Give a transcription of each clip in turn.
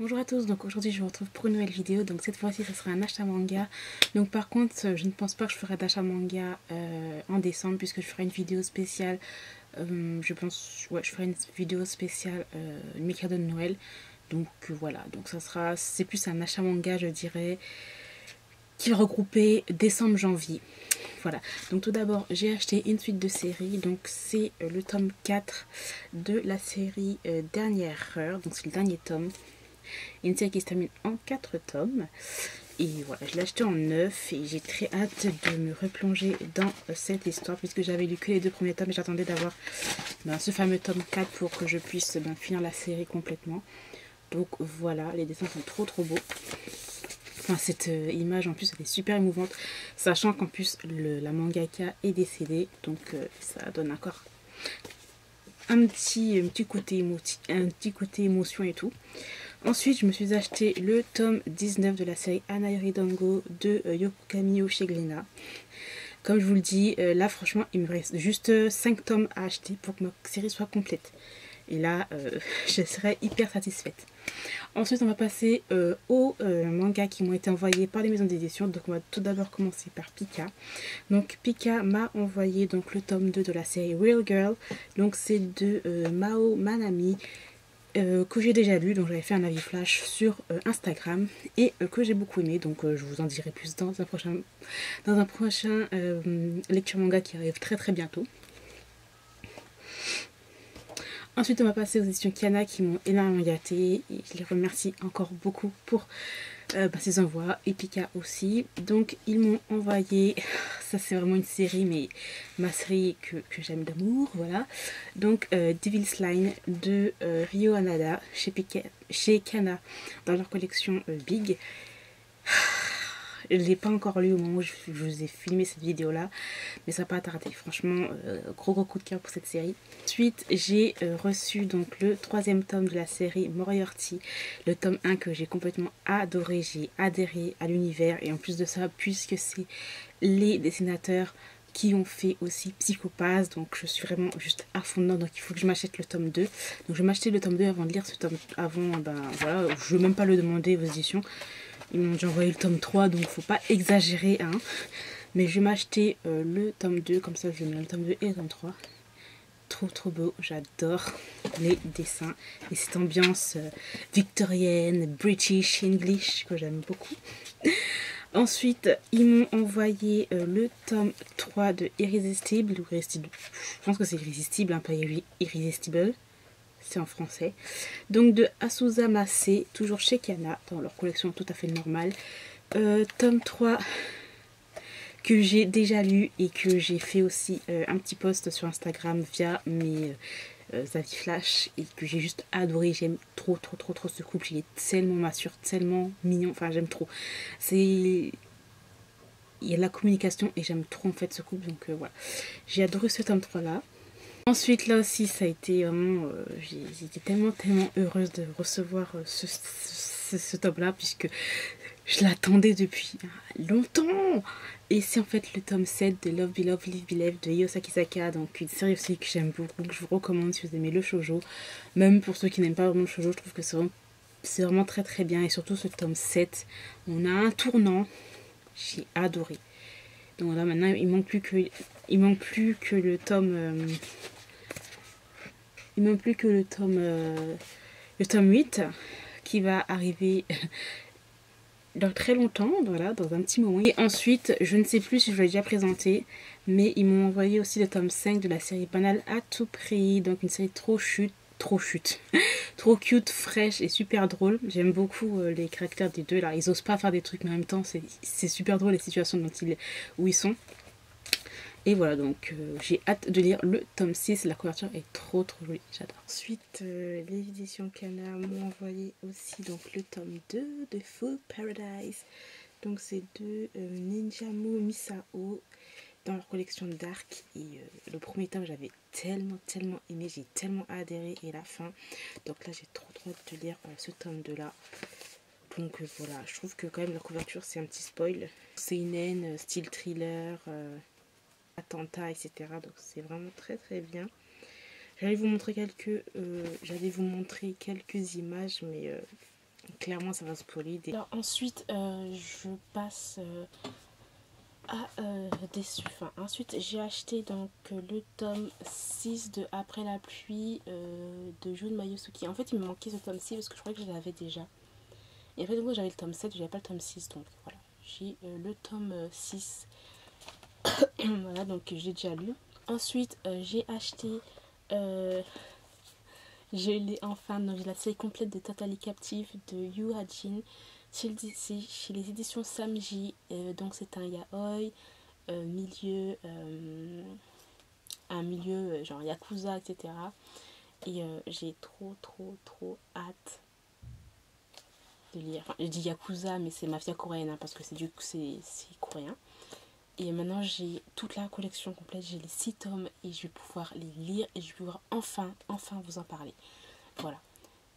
Bonjour à tous, donc aujourd'hui je vous retrouve pour une nouvelle vidéo. Donc cette fois-ci ce sera un achat manga. Donc par contre je ne pense pas que je ferai d'achat manga en décembre, puisque je ferai une vidéo spéciale. Je pense, ouais, je ferai une vidéo spéciale mes cadeaux de Noël. Donc voilà, donc ça sera, c'est plus un achat manga je dirais, qui va regrouper décembre-janvier. Voilà, donc tout d'abord j'ai acheté une suite de séries. Donc c'est le tome 4 de la série Dernière Heure, donc c'est le dernier tome. Une série qui se termine en 4 tomes. Et voilà, je l'ai acheté en neuf et j'ai très hâte de me replonger dans cette histoire, puisque j'avais lu que les 2 premiers tomes et j'attendais d'avoir ce fameux tome 4 pour que je puisse finir la série complètement. Donc voilà, les dessins sont trop beaux. Enfin, cette image en plus elle est super émouvante, sachant qu'en plus la mangaka est décédée, donc ça donne encore un petit côté émotion et tout. Ensuite, je me suis acheté le tome 19 de la série Anayori Dango de Yoko Kamio chez Glénat. Comme je vous le dis, là franchement, il me reste juste 5 tomes à acheter pour que ma série soit complète. Et là, je serai hyper satisfaite. Ensuite, on va passer aux mangas qui m'ont été envoyés par les maisons d'édition. Donc, on va tout d'abord commencer par Pika. Donc, Pika m'a envoyé donc le tome 2 de la série Real Girl. Donc, c'est de Mao Manami. Que j'ai déjà lu, donc j'avais fait un avis flash sur Instagram et que j'ai beaucoup aimé, donc je vous en dirai plus dans un prochain lecture manga qui arrive très bientôt. Ensuite on va passer aux éditions Kiana qui m'ont énormément gâté et je les remercie encore beaucoup pour ces envois, et Pika aussi. Donc ils m'ont envoyé, ça c'est vraiment une série, mais ma série que j'aime d'amour, voilà. Donc Devil's Line de Ryo Hanada chez Kana dans leur collection Big. Je ne l'ai pas encore lu au moment où je vous ai filmé cette vidéo là, mais ça n'a pas tardé. Franchement, gros coup de cœur pour cette série. Ensuite, j'ai reçu donc le 3e tome de la série Moriarty, le tome 1 que j'ai complètement adoré. J'ai adhéré à l'univers, et en plus de ça, puisque c'est les dessinateurs qui ont fait aussi Psychopathe, donc je suis vraiment juste à fond dedans. Donc il faut que je m'achète le tome 2. Donc je vais m'acheter le tome 2 avant de lire ce tome, avant, voilà, je ne veux même pas le demander aux éditions. Ils m'ont déjà envoyé le tome 3, donc faut pas exagérer, hein. Mais je vais m'acheter le tome 2, comme ça je mets le tome 2 et le tome 3. Trop beau, j'adore les dessins et cette ambiance victorienne, British, English que j'aime beaucoup. Ensuite, ils m'ont envoyé le tome 3 de Irrésistible, ou Irrésistible, je pense que c'est Irrésistible, hein, pas Irrésistible, c'est en français. Donc de Asusa Mase, toujours chez Kana, dans leur collection tout à fait normale. Tome 3 que j'ai déjà lu et que j'ai fait aussi un petit post sur Instagram via mes avis flash, et que j'ai juste adoré. J'aime trop ce couple, il est tellement mature, tellement mignon, enfin j'aime trop. Il y a de la communication et j'aime trop en fait ce couple, donc voilà. J'ai adoré ce tome 3 là. Ensuite là aussi ça a été vraiment, j'étais tellement heureuse de recevoir ce tome là, puisque je l'attendais depuis longtemps. Et c'est en fait le tome 7 de Love Beloved Live Beloved de Yosaki Saka. Donc une série aussi que j'aime beaucoup, que je vous recommande si vous aimez le shoujo. Même pour ceux qui n'aiment pas vraiment le shoujo, je trouve que c'est vraiment très bien. Et surtout ce tome 7, on a un tournant, j'ai adoré. Donc là maintenant il manque plus que le tome le tome 8 qui va arriver dans très longtemps, voilà, dans un petit moment. Et ensuite, je ne sais plus si je l'ai déjà présenté, mais ils m'ont envoyé aussi le tome 5 de la série Banal à tout prix. Donc une série trop trop cute, fraîche et super drôle. J'aime beaucoup les caractères des deux là. Ils osent pas faire des trucs, mais en même temps c'est super drôle les situations où ils sont. Et voilà, donc j'ai hâte de lire le tome 6, la couverture est trop jolie, j'adore. Ensuite, les éditions Kana m'ont envoyé aussi donc le tome 2 de Full Paradise. Donc c'est de Ninjamu Misao dans leur collection Dark. Et le premier tome j'avais tellement aimé, j'ai tellement adhéré, et la fin. Donc là j'ai trop hâte de lire ce tome 2 là. Donc voilà, je trouve que quand même la couverture c'est un petit spoil. C'est une haine, style thriller, attentat, etc. Donc c'est vraiment très bien. J'allais vous montrer quelques images, mais clairement ça va spoiler. Alors ensuite je passe à déçu. Enfin, ensuite j'ai acheté donc le tome 6 de Après la pluie de Jun Mayusuki. En fait il me manquait ce tome 6 parce que je croyais que je l'avais déjà. Et en fait moi j'avais le tome 7, j'avais pas le tome 6, donc voilà. J'ai le tome 6. Voilà, donc j'ai déjà lu. Ensuite j'ai acheté je l'ai enfin, donc j'ai la série complète de Totally Captive de Yu Ha-jin chez les éditions Samji. Donc c'est un yaoi milieu un milieu genre yakuza, etc. Et j'ai trop hâte de lire. Enfin, je dis yakuza mais c'est mafia coréenne hein, parce que c'est coréen. Et maintenant j'ai toute la collection complète, j'ai les 6 tomes et je vais pouvoir les lire et je vais pouvoir enfin vous en parler. Voilà.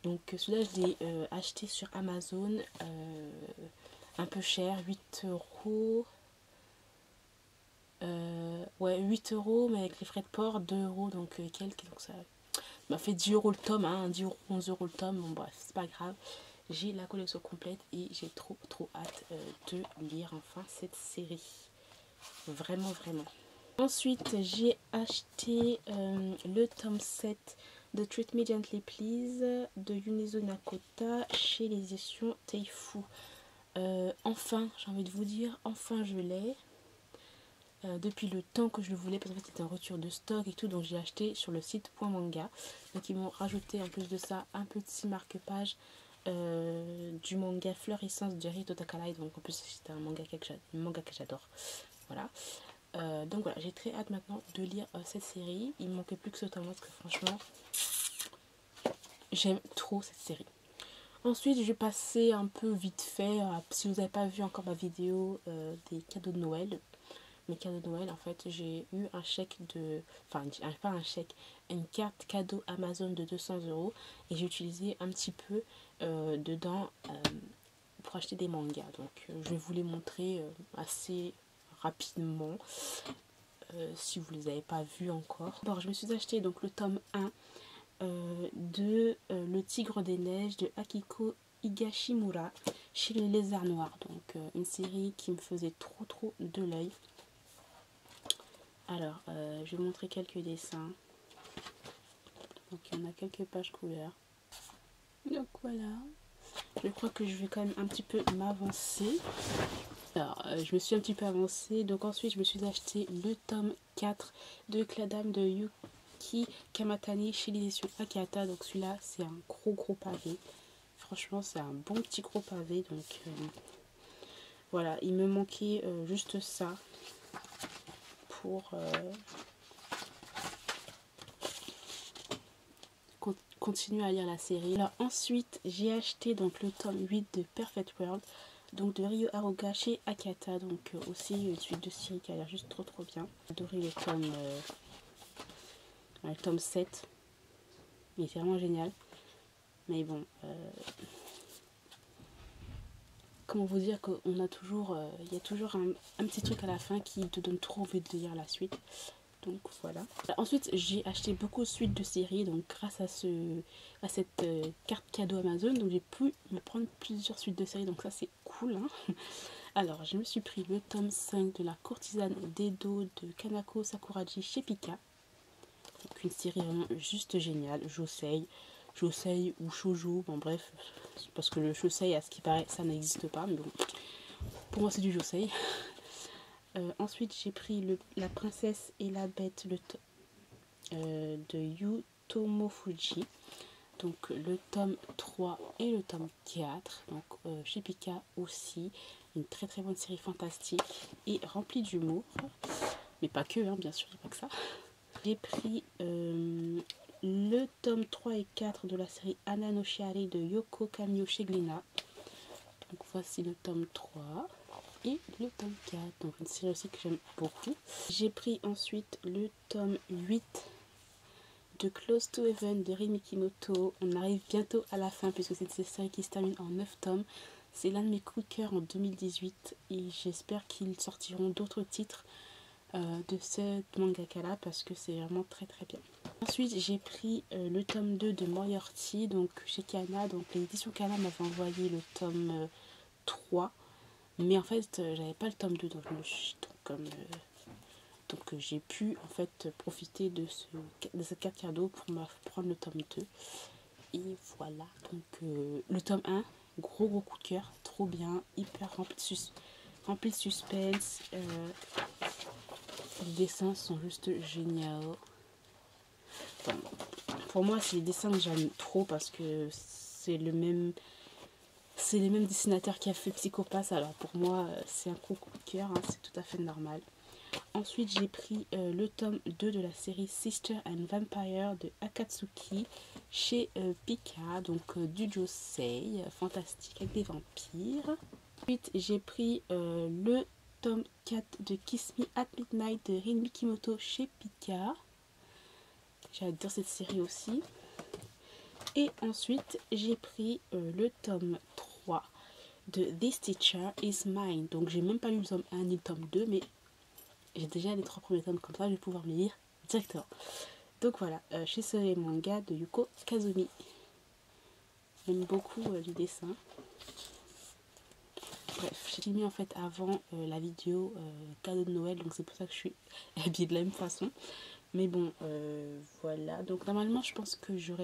Donc celui-là je l'ai acheté sur Amazon, un peu cher, 8 euros. Ouais, 8 euros, mais avec les frais de port, 2 euros, donc quelques. Donc ça m'a fait 10 euros le tome, hein, 10 euros, 11 euros le tome. Bon, bref, c'est pas grave. J'ai la collection complète et j'ai trop hâte de lire enfin cette série. Vraiment. Ensuite, j'ai acheté le tome 7 de Treat Me Gently Please de Yunezo Nakota chez les éditions Teifu. Enfin, j'ai envie de vous dire, enfin je l'ai. Depuis le temps que je le voulais, parce qu'en fait c'était en rupture de stock et tout, donc j'ai acheté sur le site .manga. Donc ils m'ont rajouté en plus de ça un petit marque-page du manga Fleurissance de Rito Takalai. Donc en plus c'est un manga que j'adore. Voilà. Donc voilà, j'ai très hâte maintenant de lire cette série. Il me manquait plus que ce tome parce que franchement j'aime trop cette série. Ensuite je vais passer un peu vite fait, si vous n'avez pas vu encore ma vidéo des cadeaux de Noël. Mes cadeaux de Noël, en fait j'ai eu un chèque de, enfin pas un chèque, une carte cadeau Amazon de 200 euros et j'ai utilisé un petit peu dedans pour acheter des mangas. Donc je vais vous les montrer assez rapidement si vous les avez pas vus encore. Bon, je me suis acheté donc le tome 1 de Le Tigre des Neiges de Akiko Higashimura chez les Lézards Noirs. Donc une série qui me faisait trop de l'œil. Alors, je vais vous montrer quelques dessins. Donc, il y en a quelques pages couleurs. Donc, voilà. Je crois que je vais quand même un petit peu m'avancer. Alors, je me suis un petit peu avancée. Donc, ensuite, je me suis acheté le tome 4 de Cladam de Yuki Kamatani chez l'édition Akata. Donc, celui-là, c'est un gros pavé. Franchement, c'est un bon petit gros pavé. Donc, voilà. Il me manquait juste ça pour... continuer à lire la série. Alors ensuite j'ai acheté donc le tome 8 de Perfect World, donc de Ryo Haruka chez Akata, donc aussi une suite de série qui a l'air juste trop bien. J'ai adoré le tome 7, il est vraiment génial, mais bon comment vous dire qu'on a toujours il y a toujours un petit truc à la fin qui te donne trop envie de lire la suite. Donc voilà. Ensuite j'ai acheté beaucoup de suites de séries, donc grâce à cette carte cadeau Amazon, donc j'ai pu me prendre plusieurs suites de séries, donc ça c'est cool hein. Alors je me suis pris le tome 5 de La Courtisane d'Edo de Kanako Sakuraji chez Pika. Donc une série vraiment juste géniale. Josei ou shoujo, bon bref, parce que le shosei à ce qui paraît ça n'existe pas, mais bon pour moi c'est du josei. Ensuite j'ai pris La Princesse et la Bête de Yu Tomofuji, donc le tome 3 et le tome 4, donc chez Pika aussi, une très bonne série fantastique et remplie d'humour, mais pas que hein, bien sûr, pas que ça. J'ai pris le tome 3 et 4 de la série Anna no Shiari de Yoko Kamio chez Glénat, donc voici le tome 3 et le tome 4, donc une série aussi que j'aime beaucoup. J'ai pris ensuite le tome 8 de Close to Heaven de Rin Mikimoto. On arrive bientôt à la fin puisque c'est une série qui se termine en 9 tomes. C'est l'un de mes coups de cœur en 2018 et j'espère qu'ils sortiront d'autres titres de cette mangaka là parce que c'est vraiment très bien. Ensuite, j'ai pris le tome 2 de Moriarty, donc chez Kana. Donc l'édition Kana m'avait envoyé le tome 3. Mais en fait, j'avais pas le tome 2, donc j'ai pu en fait profiter de cette carte cadeau pour prendre le tome 2. Et voilà, donc le tome 1, gros coup de cœur, trop bien, hyper rempli de suspense. Les dessins sont juste géniaux. Enfin, pour moi, c'est les dessins que j'aime trop parce que c'est les mêmes dessinateurs qui a fait Psycho-Pass. Alors pour moi, c'est un gros coup de cœur, hein, c'est tout à fait normal. Ensuite, j'ai pris le tome 2 de la série Sister and Vampire de Akatsuki chez Pika, donc du Josei, fantastique avec des vampires. Ensuite, j'ai pris le tome 4 de Kiss Me at Midnight de Rin Mikimoto chez Pika. J'adore cette série aussi. Et ensuite, j'ai pris le tome 3 de This Teacher is Mine. Donc, j'ai même pas lu le tome 1 ni le tome 2, mais j'ai déjà les 3 premiers tomes, comme ça je vais pouvoir me lire directement. Donc voilà, chez ce manga de Yuko Kazumi. J'aime beaucoup les dessins. Bref, j'ai mis en fait avant la vidéo cadeau de Noël, donc c'est pour ça que je suis habillée de la même façon. Mais bon, voilà. Donc normalement, je pense que il y aura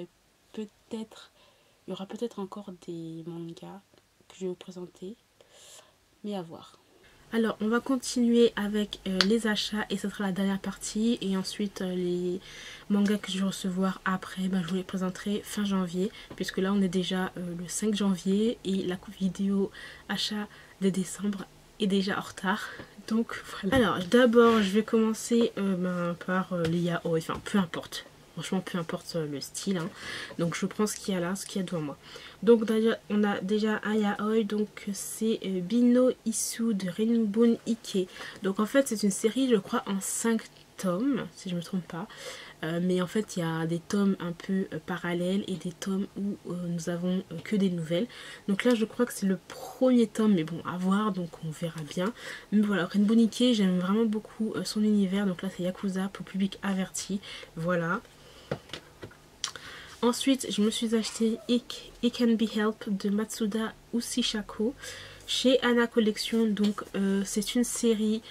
peut-être encore des mangas que je vais vous présenter, mais à voir. Alors, on va continuer avec les achats et ce sera la dernière partie. Et ensuite, les mangas que je vais recevoir après, je vous les présenterai fin janvier. Puisque là, on est déjà le 5 janvier et la vidéo achat de décembre est déjà en retard. Donc, voilà. Alors, d'abord, je vais commencer par les yaoi. Enfin, peu importe. Franchement, peu importe le style. Hein. Donc, je prends ce qu'il y a là, ce qu'il y a devant moi. Donc, d'ailleurs, on a déjà un yaoi. Donc, c'est Bino Isu de Renbun Ike. Donc, en fait, c'est une série, je crois, en 5 tomes, si je ne me trompe pas. Mais en fait, il y a des tomes un peu parallèles et des tomes où nous avons que des nouvelles. Donc là, je crois que c'est le premier tome, mais bon, à voir, donc on verra bien. Mais voilà, Renbun Ike, j'aime vraiment beaucoup son univers. Donc là, c'est Yakuza pour public averti. Voilà. Ensuite, je me suis acheté It Can Be Help de Matsuda Ushishako chez Anna Collection. Donc, c'est une série,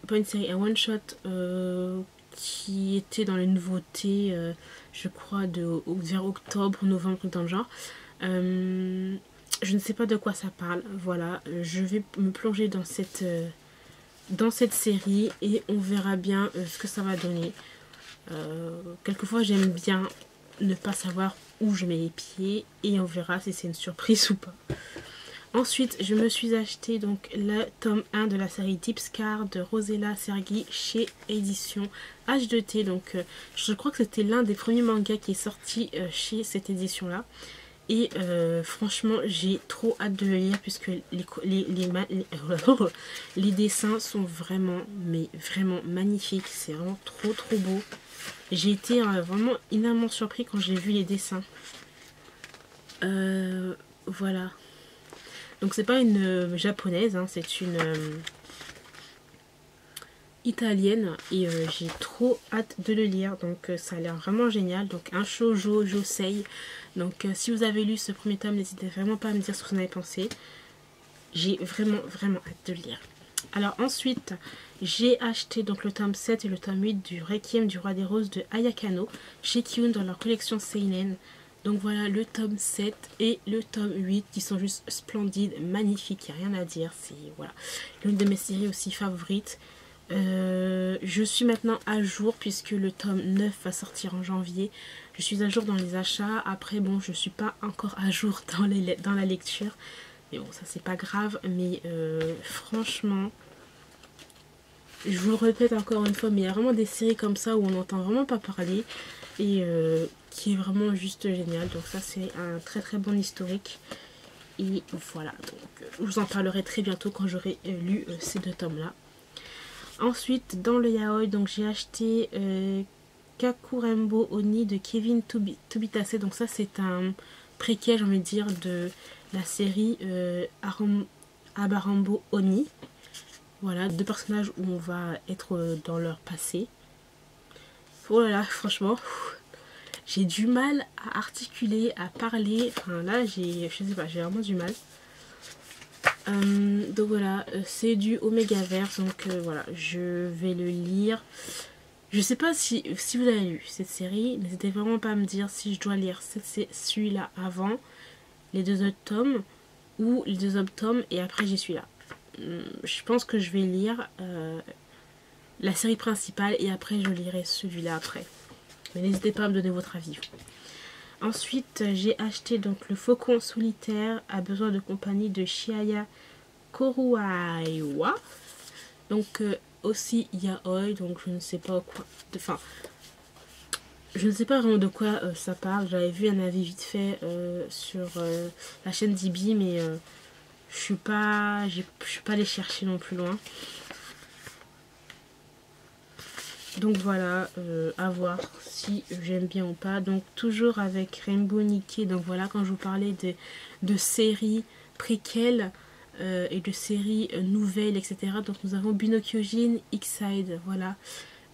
pas une série, un one-shot qui était dans les nouveautés, je crois, vers octobre, novembre, dans le genre. Je ne sais pas de quoi ça parle. Voilà, je vais me plonger dans cette série et on verra bien ce que ça va donner. Quelquefois, j'aime bien ne pas savoir où je mets les pieds et on verra si c'est une surprise ou pas. Ensuite, je me suis acheté donc le tome 1 de la série Deep Scar de Rosella Sergi chez édition H2T. Donc, je crois que c'était l'un des premiers mangas qui est sorti chez cette édition-là. Et franchement, j'ai trop hâte de le lire puisque les dessins sont vraiment, mais vraiment magnifiques. C'est vraiment trop beau. J'ai été vraiment énormément surpris quand j'ai vu les dessins. Voilà. Donc c'est pas une japonaise, hein, c'est une italienne et j'ai trop hâte de le lire. Donc ça a l'air vraiment génial. Donc un shoujo josei. Donc si vous avez lu ce premier tome, n'hésitez vraiment pas à me dire ce que vous en avez pensé. J'ai vraiment hâte de le lire. Alors ensuite, j'ai acheté donc le tome 7 et le tome 8 du Requiem du Roi des Roses de Ayakano chez Kiun dans leur collection Seinen. Donc voilà le tome 7 et le tome 8 qui sont juste splendides, magnifiques, il n'y a rien à dire. C'est voilà, l'une de mes séries aussi favorites. Je suis maintenant à jour puisque le tome 9 va sortir en janvier. Je suis à jour dans les achats. Après bon, je ne suis pas encore à jour dans la lecture. Mais bon, ça c'est pas grave. Mais franchement, je vous le répète encore une fois, mais il y a vraiment des séries comme ça où on n'entend vraiment pas parler. Et qui est vraiment juste génial. Donc ça c'est un très bon historique. Et voilà, donc je vous en parlerai très bientôt quand j'aurai lu ces 2 tomes là. Ensuite dans le yaoi, donc j'ai acheté Kakurembo Oni de Kevin Tobitase. Donc ça c'est un préquel, j'ai envie de dire, de la série Abarambo Oni. Voilà, 2 personnages où on va être dans leur passé. Oh là là, franchement, j'ai du mal à articuler, à parler. Enfin là, je sais pas, j'ai vraiment du mal. Donc voilà, c'est du Omegaverse, donc voilà, je vais le lire. Je sais pas si vous avez lu cette série, n'hésitez vraiment pas à me dire si je dois lire celui-là avant les 2 autres tomes ou les 2 autres tomes et après j'y suis là. Je pense que je vais lire la série principale et après je lirai celui-là après. Mais n'hésitez pas à me donner votre avis. Ensuite, j'ai acheté donc le Faucon solitaire a besoin de compagnie de Chiaya Koruaiwa. Donc aussi yaoi, donc je ne sais pas quoi. Enfin, je ne sais pas vraiment de quoi ça parle. J'avais vu un avis vite fait sur la chaîne d'Ibi, mais je suis pas allée chercher non plus loin. Donc voilà, à voir si j'aime bien ou pas. Donc toujours avec Rainbow Niké. Donc voilà, quand je vous parlais de séries préquelles et de séries nouvelles, etc. Donc nous avons Binokyojin X-Side, voilà,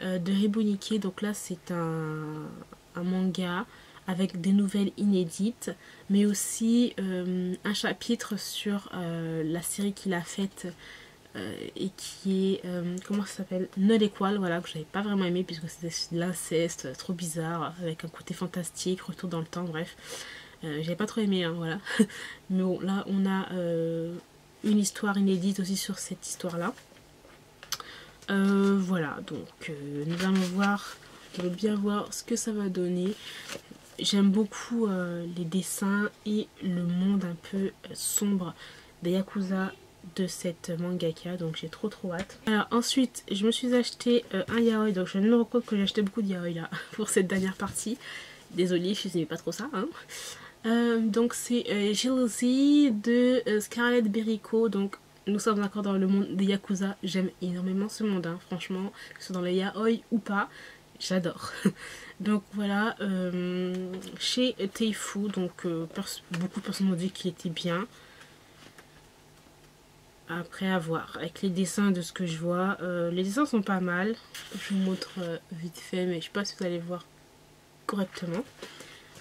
de Rainbow Niké. Donc là c'est un manga avec des nouvelles inédites, mais aussi un chapitre sur la série qu'il a faite et qui est comment ça s'appelle, Not Equal, voilà, que j'avais pas vraiment aimé puisque c'était de l'inceste trop bizarre avec un côté fantastique, retour dans le temps, bref, j'avais pas trop aimé, hein, voilà. Mais bon, là on a une histoire inédite aussi sur cette histoire là. Voilà, donc nous allons voir, je veux bien voir ce que ça va donner. J'aime beaucoup les dessins et le monde un peu sombre des Yakuza de cette mangaka, donc j'ai trop hâte. Alors ensuite je me suis acheté un yaoi, donc je me rends compte que j'ai acheté beaucoup de yaoi là pour cette dernière partie, désolée je n'aimais pas trop ça, hein. Donc c'est Jealousy de Scarlett Berrico. Donc nous sommes encore dans le monde des Yakuza, j'aime énormément ce monde, hein, franchement, que ce soit dans les yaoi ou pas, j'adore. Donc voilà, chez Teifu, donc beaucoup de personnes m'ont dit qu'il était bien. Après à voir, avec les dessins de ce que je vois, les dessins sont pas mal. Je vous montre vite fait, mais je sais pas si vous allez voir correctement.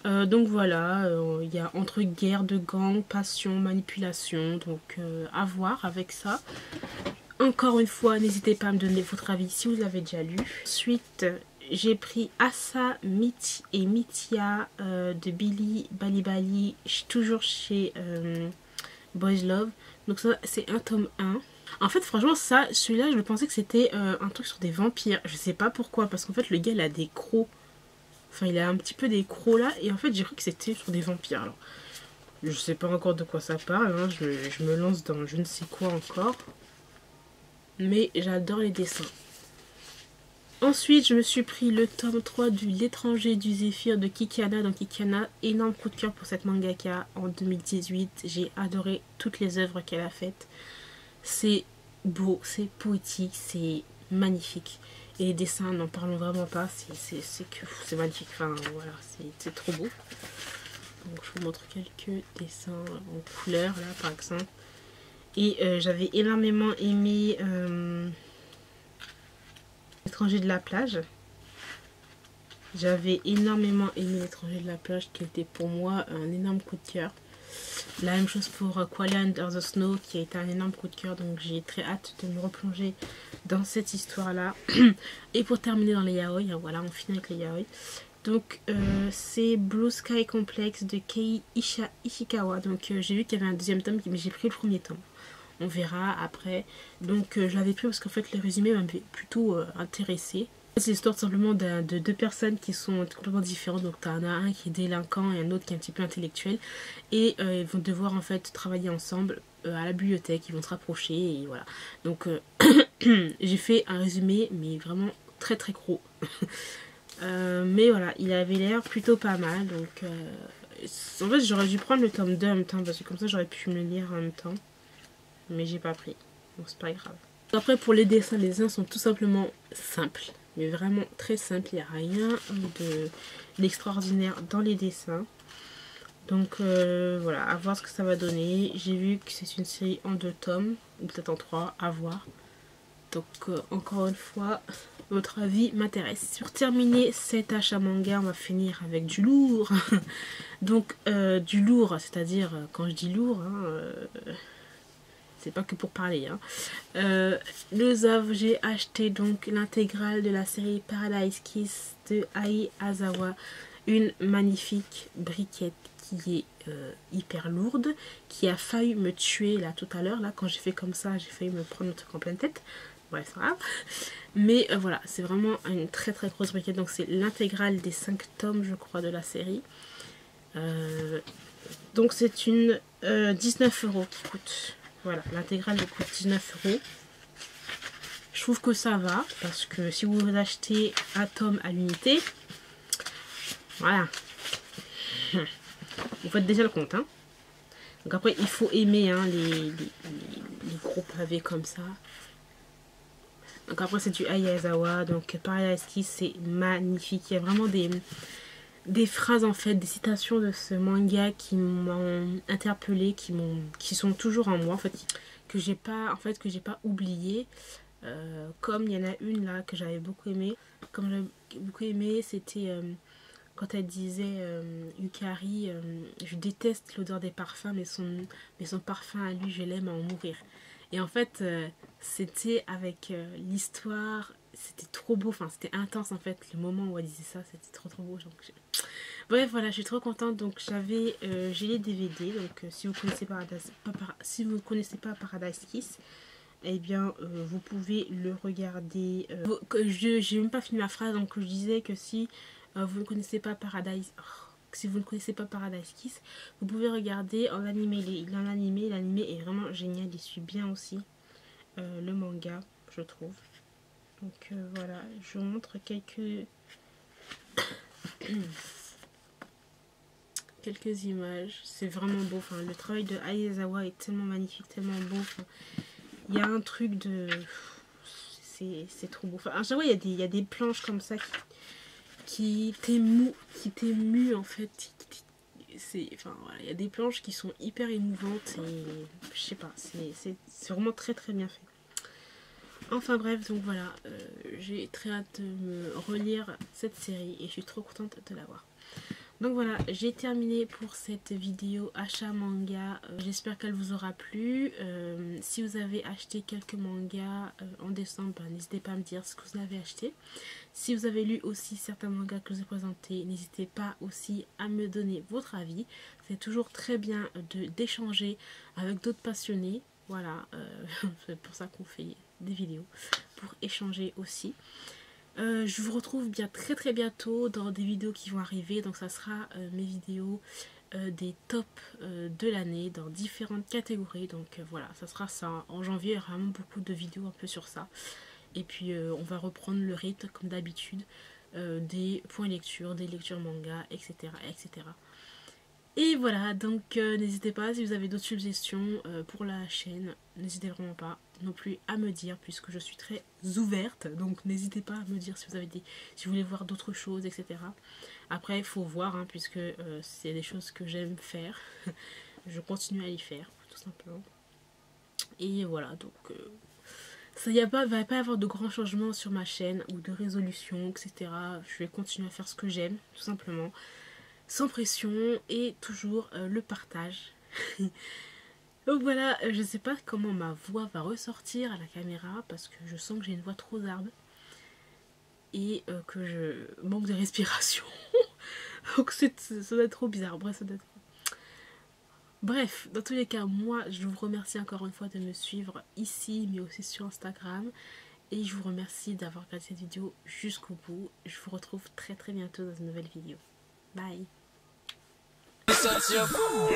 Donc voilà, il y a entre guerre de gang, passion, manipulation, donc à voir avec ça. Encore une fois, n'hésitez pas à me donner votre avis si vous l'avez déjà lu. Ensuite, j'ai pris Asa, Miti et Mitia de Billy Balibali, toujours chez Boys Love. Donc ça, c'est un tome 1. En fait, franchement, ça, celui-là, je pensais que c'était un truc sur des vampires. Je sais pas pourquoi, parce qu'en fait, le gars, il a des crocs. Enfin, il a un petit peu des crocs là, et en fait, j'ai cru que c'était sur des vampires. Alors, je sais pas encore de quoi ça parle, hein. Je me lance dans je ne sais quoi encore. Mais j'adore les dessins. Ensuite, je me suis pris le tome 3 du L'étranger du Zéphyr de Kikana. Donc Kikana, énorme coup de cœur pour cette mangaka en 2018. J'ai adoré toutes les œuvres qu'elle a faites. C'est beau, c'est poétique, c'est magnifique. Et les dessins, n'en parlons vraiment pas, c'est magnifique. Enfin voilà, c'est trop beau. Donc je vous montre quelques dessins en couleur là par exemple. Et j'avais énormément aimé L'étranger de la plage. J'avais énormément aimé L'étranger de la plage qui était pour moi un énorme coup de cœur. La même chose pour Qualia Under the Snow qui a été un énorme coup de cœur, donc j'ai très hâte de me replonger dans cette histoire là. Et pour terminer dans les yaoi, hein, voilà, on finit avec les yaoi. Donc c'est Blue Sky Complex de Kei Ishikawa. Donc j'ai vu qu'il y avait un deuxième tome, mais j'ai pris le premier tome. On verra après. Donc je l'avais pris parce qu'en fait le résumé m'avait plutôt intéressé. C'est l'histoire simplement de 2 personnes qui sont complètement différentes. Donc t'en as un qui est délinquant et un autre qui est un petit peu intellectuel. Et ils vont devoir en fait travailler ensemble à la bibliothèque. Ils vont se rapprocher et voilà. Donc j'ai fait un résumé mais vraiment très gros. Mais voilà, il avait l'air plutôt pas mal. Donc en fait j'aurais dû prendre le tome 2 en même temps parce que comme ça j'aurais pu me le lire en même temps. Mais j'ai pas pris, donc c'est pas grave. Après pour les dessins sont tout simplement simples, mais vraiment très simples, il n'y a rien d'extraordinaire dans les dessins. Donc voilà, à voir ce que ça va donner. J'ai vu que c'est une série en 2 tomes, ou peut-être en 3, à voir. Donc encore une fois, votre avis m'intéresse. Pour terminer cet achat manga, on va finir avec du lourd. Donc du lourd, c'est-à-dire quand je dis lourd, c'est pas que pour parler. J'ai acheté donc l'intégrale de la série Paradise Kiss de Ai Azawa. Une magnifique briquette qui est hyper lourde, qui a failli me tuer là tout à l'heure. Là quand j'ai fait comme ça, j'ai failli me prendre un truc en pleine tête. Bref, c'est grave. Mais voilà, c'est vraiment une très très grosse briquette. Donc c'est l'intégrale des 5 tomes, je crois, de la série. Donc c'est une 19 € qui coûte. Voilà, l'intégrale coûte 19 €. Je trouve que ça va, parce que si vous achetez un tome à l'unité, voilà, vous faites déjà le compte. Donc après, il faut aimer les gros pavés comme ça. Donc après, c'est du Ai Azawa. Donc Paradise Kiss, c'est magnifique. Il y a vraiment des phrases, en fait, des citations de ce manga qui m'ont interpellée, qui sont toujours en moi, en fait, que j'ai pas oublié. Comme il y en a une là que j'avais beaucoup aimé. Comme j'ai beaucoup aimé, c'était quand elle disait Yukari, je déteste l'odeur des parfums, mais son parfum à lui, je l'aime à en mourir. Et en fait, c'était avec l'histoire, c'était trop beau, enfin c'était intense en fait, le moment où elle disait ça, c'était trop beau. Donc, bref, voilà, je suis trop contente. Donc j'ai les DVD, donc si vous ne connaissez pas Paradise Kiss, eh bien vous pouvez le regarder. J'ai même pas fini ma phrase, donc je disais que si vous ne connaissez pas Paradise Kiss, vous pouvez regarder en animé. L'animé est vraiment génial, il suit bien aussi le manga, je trouve. Donc voilà, je vous montre quelques images. C'est vraiment beau, enfin, le travail de Ai Azawa est tellement magnifique, tellement beau. Enfin, il y a un truc de... C'est trop beau. Enfin, à chaque fois, il y a des planches comme ça qui t'émuent en fait. Enfin, voilà, il y a des planches qui sont hyper émouvantes et je sais pas, c'est vraiment très très bien fait. Enfin bref, donc voilà, j'ai très hâte de me relire cette série et je suis trop contente de l'avoir. Donc voilà, j'ai terminé pour cette vidéo achat manga. J'espère qu'elle vous aura plu. Si vous avez acheté quelques mangas en décembre, n'hésitez pas à me dire ce que vous avez acheté. Si vous avez lu aussi certains mangas que je vous ai présentés, n'hésitez pas aussi à me donner votre avis. C'est toujours très bien d'échanger avec d'autres passionnés. Voilà, c'est pour ça qu'on fait des vidéos, pour échanger aussi. Je vous retrouve très bientôt dans des vidéos qui vont arriver. Donc ça sera mes vidéos des tops de l'année dans différentes catégories. Donc voilà, ça sera ça. En janvier, il y aura vraiment beaucoup de vidéos un peu sur ça. Et puis on va reprendre le rythme comme d'habitude, des points lecture, des lectures manga, etc. etc. Et voilà, donc n'hésitez pas si vous avez d'autres suggestions pour la chaîne, n'hésitez vraiment pas non plus à me dire puisque je suis très ouverte, donc n'hésitez pas à me dire si vous avez si vous voulez voir d'autres choses, etc. Après il faut voir puisque c'est des choses que j'aime faire, je continue à y faire tout simplement. Et voilà, donc il ne va pas y avoir de grands changements sur ma chaîne ou de résolution, etc. Je vais continuer à faire ce que j'aime tout simplement. Sans pression et toujours le partage. Donc voilà, je sais pas comment ma voix va ressortir à la caméra parce que je sens que j'ai une voix trop zarbe et que je manque de respiration. Donc ça doit être trop bizarre. Bref, dans tous les cas, moi je vous remercie encore une fois de me suivre ici mais aussi sur Instagram. Et je vous remercie d'avoir regardé cette vidéo jusqu'au bout. Je vous retrouve très bientôt dans une nouvelle vidéo. Bye. Such a fool.